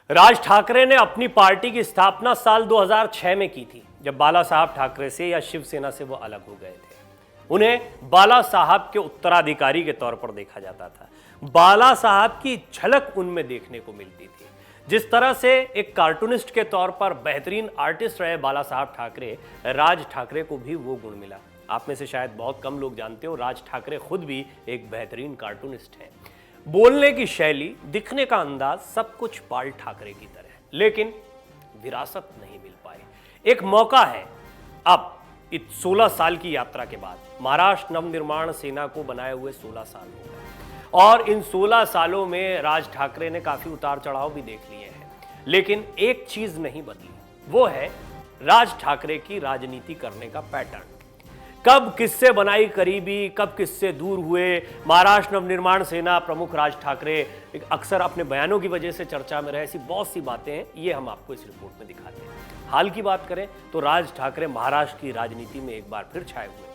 राज ठाकरे ने अपनी पार्टी की स्थापना साल 2006 में की थी, जब बाला साहब ठाकरे से या शिवसेना से वो अलग हो गए थे। उन्हें बाला साहब के उत्तराधिकारी के तौर पर देखा जाता था। बाला साहब की झलक उनमें देखने को मिलती थी। जिस तरह से एक कार्टूनिस्ट के तौर पर बेहतरीन आर्टिस्ट रहे बाला साहब ठाकरे, राज ठाकरे को भी वो गुण मिला। आप में से शायद बहुत कम लोग जानते हो, राज ठाकरे खुद भी एक बेहतरीन कार्टूनिस्ट हैं। बोलने की शैली, दिखने का अंदाज, सब कुछ बाल ठाकरे की तरह, लेकिन विरासत नहीं मिल पाई। एक मौका है अब, इस 16 साल की यात्रा के बाद। महाराष्ट्र नवनिर्माण सेना को बनाए हुए 16 साल हो गए और इन 16 सालों में राज ठाकरे ने काफी उतार चढ़ाव भी देख लिए हैं, लेकिन एक चीज नहीं बदली, वो है राज ठाकरे की राजनीति करने का पैटर्न। कब किससे बनाई करीबी, कब किससे दूर हुए। महाराष्ट्र नवनिर्माण सेना प्रमुख राज ठाकरे अक्सर अपने बयानों की वजह से चर्चा में रहे, ऐसी बहुत सी बातें हैं, ये हम आपको इस रिपोर्ट में दिखाते हैं। हाल की बात करें तो राज ठाकरे महाराष्ट्र की राजनीति में एक बार फिर छाए हुए।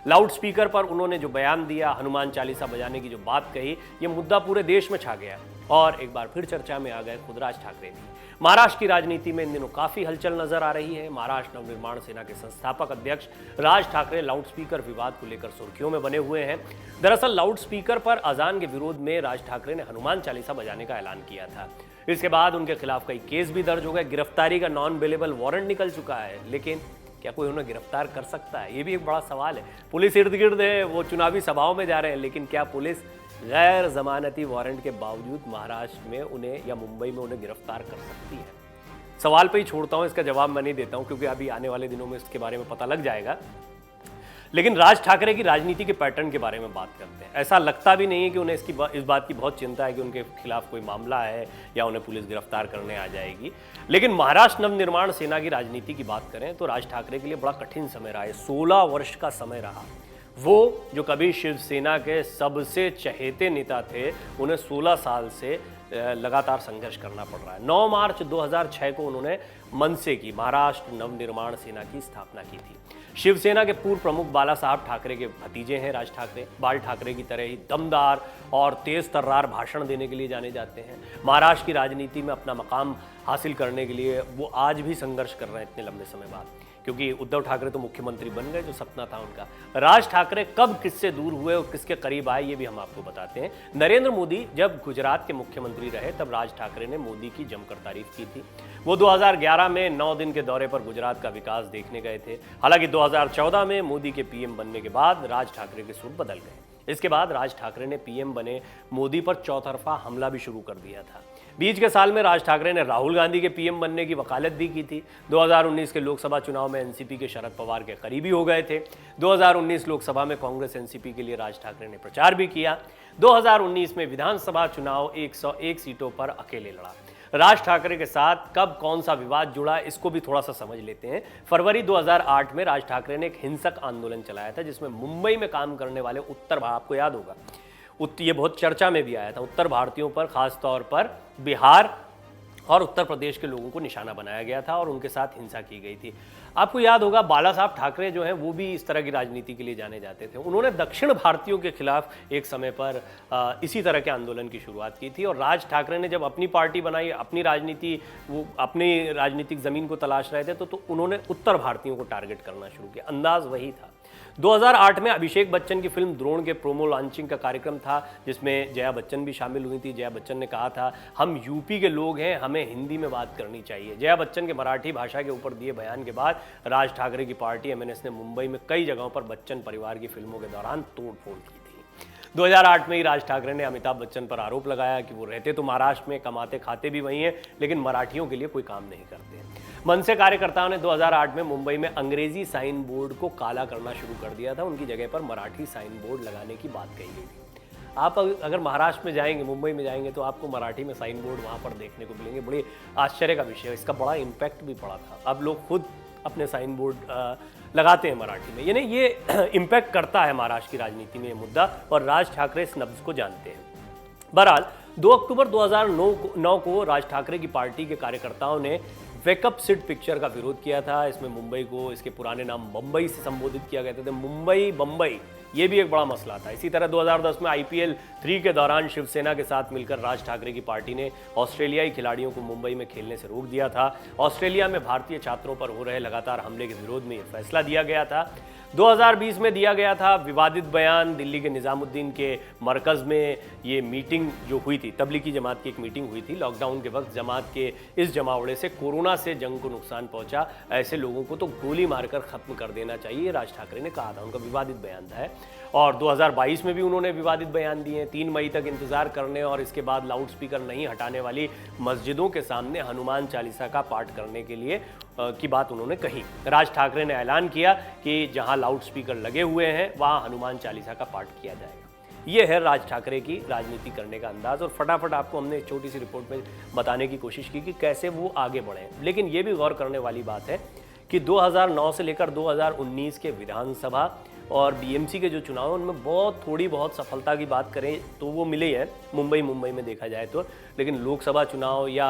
लाउड स्पीकर पर उन्होंने जो बयान दिया, हनुमान चालीसा बजाने की जो बात कही, ये मुद्दा पूरे देश में छा गया और एक बार फिर चर्चा में आ गए खुद राज ठाकरे भी। महाराष्ट्र की राजनीति में इन दिनों काफी हलचल नजर आ रही है। महाराष्ट्र नवनिर्माण सेना के संस्थापक अध्यक्ष राज ठाकरे लाउड स्पीकर विवाद को लेकर सुर्खियों में बने हुए हैं। दरअसल लाउड स्पीकर पर अजान के विरोध में राज ठाकरे ने हनुमान चालीसा बजाने का ऐलान किया था। इसके बाद उनके खिलाफ कई केस भी दर्ज हो गए, गिरफ्तारी का नॉन बेलेबल वारंट निकल चुका है, लेकिन क्या कोई उन्हें गिरफ्तार कर सकता है, ये भी एक बड़ा सवाल है। पुलिस इर्द गिर्द है, वो चुनावी सभाओं में जा रहे हैं, लेकिन क्या पुलिस गैर जमानती वारंट के बावजूद महाराष्ट्र में उन्हें या मुंबई में उन्हें गिरफ्तार कर सकती है? सवाल पे ही छोड़ता हूं, इसका जवाब मैं नहीं देता हूं, क्योंकि अभी आने वाले दिनों में इसके बारे में पता लग जाएगा। लेकिन राज ठाकरे की राजनीति के पैटर्न के बारे में बात करते हैं। ऐसा लगता भी नहीं है कि उन्हें इस बात की बहुत चिंता है कि उनके खिलाफ कोई मामला है या उन्हें पुलिस गिरफ्तार करने आ जाएगी। लेकिन महाराष्ट्र नवनिर्माण सेना की राजनीति की बात करें तो राज ठाकरे के लिए बड़ा कठिन समय रहा है। 16 वर्ष का समय रहा। वो जो कभी शिवसेना के सबसे चहेते नेता थे, उन्हें 16 साल से लगातार संघर्ष करना पड़ रहा है। 9 मार्च 2006 को उन्होंने मनसे की, महाराष्ट्र नवनिर्माण सेना की स्थापना की थी। शिवसेना के पूर्व प्रमुख बाला साहब ठाकरे के भतीजे हैं राज ठाकरे। बाल ठाकरे की तरह ही दमदार और तेज तर्रार भाषण देने के लिए जाने जाते हैं। महाराष्ट्र की राजनीति में अपना मकाम हासिल करने के लिए वो आज भी संघर्ष कर रहे हैं इतने लंबे समय बाद, क्योंकि उद्धव ठाकरे तो मुख्यमंत्री बन गए, जो सपना था उनका। राज ठाकरे कब किससे दूर हुए और किसके करीब आए, ये भी हम आपको बताते हैं। नरेंद्र मोदी जब गुजरात के मुख्यमंत्री रहे, तब राज ठाकरे ने मोदी की जमकर तारीफ की थी। वो 2011 में 9 दिन के दौरे पर गुजरात का विकास देखने गए थे। हालांकि 2014 में मोदी के पीएम बनने के बाद राज ठाकरे के सुर बदल गए। इसके बाद राज ठाकरे ने पीएम बने मोदी पर चौतरफा हमला भी शुरू कर दिया था। बीच के साल में राज ठाकरे ने राहुल गांधी के पीएम बनने की वकालत भी की थी। 2019 के लोकसभा चुनाव में एनसीपी के शरद पवार के करीबी हो गए थे। 2019 लोकसभा में कांग्रेस एनसीपी के लिए राज ठाकरे ने प्रचार भी किया। 2019 में विधानसभा चुनाव 101 सीटों पर अकेले लड़ा। राज ठाकरे के साथ कब कौन सा विवाद जुड़ा, इसको भी थोड़ा सा समझ लेते हैं। फरवरी 2008 में राज ठाकरे ने एक हिंसक आंदोलन चलाया था, जिसमें मुंबई में काम करने वाले आपको याद होगा, ये बहुत चर्चा में भी आया था। उत्तर भारतीयों पर, खास तौर पर बिहार और उत्तर प्रदेश के लोगों को निशाना बनाया गया था और उनके साथ हिंसा की गई थी। आपको याद होगा, बाला साहब ठाकरे जो हैं वो भी इस तरह की राजनीति के लिए जाने जाते थे। उन्होंने दक्षिण भारतीयों के खिलाफ एक समय पर इसी तरह के आंदोलन की शुरुआत की थी। और राज ठाकरे ने जब अपनी पार्टी बनाई, वो अपनी राजनीतिक ज़मीन को तलाश रहे थे, तो उन्होंने उत्तर भारतीयों को टारगेट करना शुरू किया। अंदाज वही था। 2008 में अभिषेक बच्चन की फिल्म द्रोण के प्रोमो लॉन्चिंग का कार्यक्रम था, जिसमें जया बच्चन भी शामिल हुई थी। जया बच्चन ने कहा था, हम यूपी के लोग हैं, हमें हिंदी में बात करनी चाहिए। जया बच्चन के मराठी भाषा के ऊपर दिए बयान के बाद राज ठाकरे की पार्टी एमएनएस ने मुंबई में कई जगहों पर बच्चन परिवार की फिल्मों के दौरान तोड़फोड़ की थी। 2008 में ही राज ठाकरे ने अमिताभ बच्चन पर आरोप लगाया कि वो रहते तो महाराष्ट्र में, कमाते खाते भी वहीं हैं, लेकिन मराठियों के लिए कोई काम नहीं करते हैं। मनसे कार्यकर्ताओं ने 2008 में मुंबई में अंग्रेजी साइन बोर्ड को काला करना शुरू कर दिया था। उनकी जगह पर मराठी साइन बोर्ड लगाने की बात कही गई थी। आप अगर महाराष्ट्र में जाएंगे, मुंबई में जाएंगे, तो आपको मराठी में साइन बोर्ड वहाँ पर देखने को मिलेंगे। बड़े आश्चर्य का विषय है, इसका बड़ा इम्पैक्ट भी पड़ा था। अब लोग खुद अपने साइन बोर्ड लगाते हैं मराठी में, यानी ये इम्पैक्ट करता है महाराष्ट्र की राजनीति में ये मुद्दा, और राज ठाकरे इस नब्ज को जानते हैं। बहरहाल 2 अक्टूबर 2009 को राज ठाकरे की पार्टी के कार्यकर्ताओं ने वेकअप सिड पिक्चर का विरोध किया था। इसमें मुंबई को इसके पुराने नाम बम्बई से संबोधित किया गया था। मुंबई बम्बई ये भी एक बड़ा मसला था। इसी तरह 2010 में IPL 3 के दौरान शिवसेना के साथ मिलकर राज ठाकरे की पार्टी ने ऑस्ट्रेलियाई खिलाड़ियों को मुंबई में खेलने से रोक दिया था। ऑस्ट्रेलिया में भारतीय छात्रों पर हो रहे लगातार हमले के विरोध में यह फैसला दिया गया था। 2020 में दिया गया था विवादित बयान। दिल्ली के निजामुद्दीन के मरकज़ में ये मीटिंग जो हुई थी, तबलीगी जमात की एक मीटिंग हुई थी। लॉकडाउन के वक्त जमात के इस जमावड़े से कोरोना से जंग को नुकसान पहुंचा, ऐसे लोगों को तो गोली मारकर खत्म कर देना चाहिए, राज ठाकरे ने कहा था। उनका विवादित बयान था। और 2022 में भी उन्होंने विवादित बयान दिए। 3 मई तक इंतजार करने और इसके बाद लाउड स्पीकर नहीं हटाने वाली मस्जिदों के सामने हनुमान चालीसा का पाठ करने के लिए की बात उन्होंने कही। राज ठाकरे ने ऐलान किया कि जहां लाउड स्पीकर लगे हुए हैं वहां हनुमान चालीसा का पाठ किया जाएगा। ये है राज ठाकरे की राजनीति करने का अंदाज। और फटाफट आपको हमने एक छोटी सी रिपोर्ट में बताने की कोशिश की कि कैसे वो आगे बढ़े। लेकिन ये भी गौर करने वाली बात है कि 2009 से लेकर 2019 के विधानसभा और BMC के जो चुनाव हैं उनमें थोड़ी बहुत सफलता की बात करें तो वो मिले है मुंबई में देखा जाए तो। लेकिन लोकसभा चुनाव या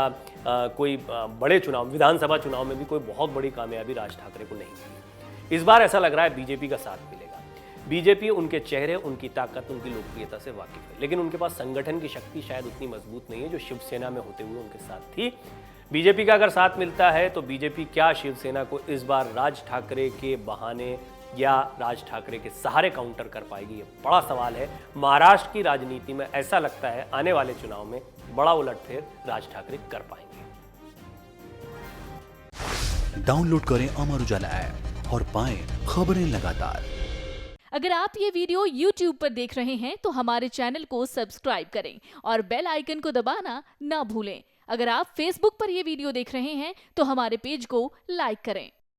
कोई बड़े चुनाव, विधानसभा चुनाव में भी कोई बहुत बड़ी कामयाबी राज ठाकरे को नहीं मिली। इस बार ऐसा लग रहा है बीजेपी का साथ मिलेगा। बीजेपी उनके चेहरे, उनकी ताकत, उनकी लोकप्रियता से वाकिफ है, लेकिन उनके पास संगठन की शक्ति शायद उतनी मजबूत नहीं है जो शिवसेना में होते हुए उनके साथ थी। बीजेपी का अगर साथ मिलता है तो बीजेपी क्या शिवसेना को इस बार राज ठाकरे के बहाने या राज ठाकरे के सहारे काउंटर कर पाएगी, ये बड़ा सवाल है। महाराष्ट्र की राजनीति में ऐसा लगता है आने वाले चुनाव में बड़ा उलटफेर राज ठाकरे कर पाएंगे। डाउनलोड करें अमर उजाला ऐप और पाएं खबरें लगातार। अगर आप ये वीडियो YouTube पर देख रहे हैं तो हमारे चैनल को सब्सक्राइब करें और बेल आइकन को दबाना ना भूलें। अगर आप Facebook पर ये वीडियो देख रहे हैं तो हमारे पेज को लाइक करें।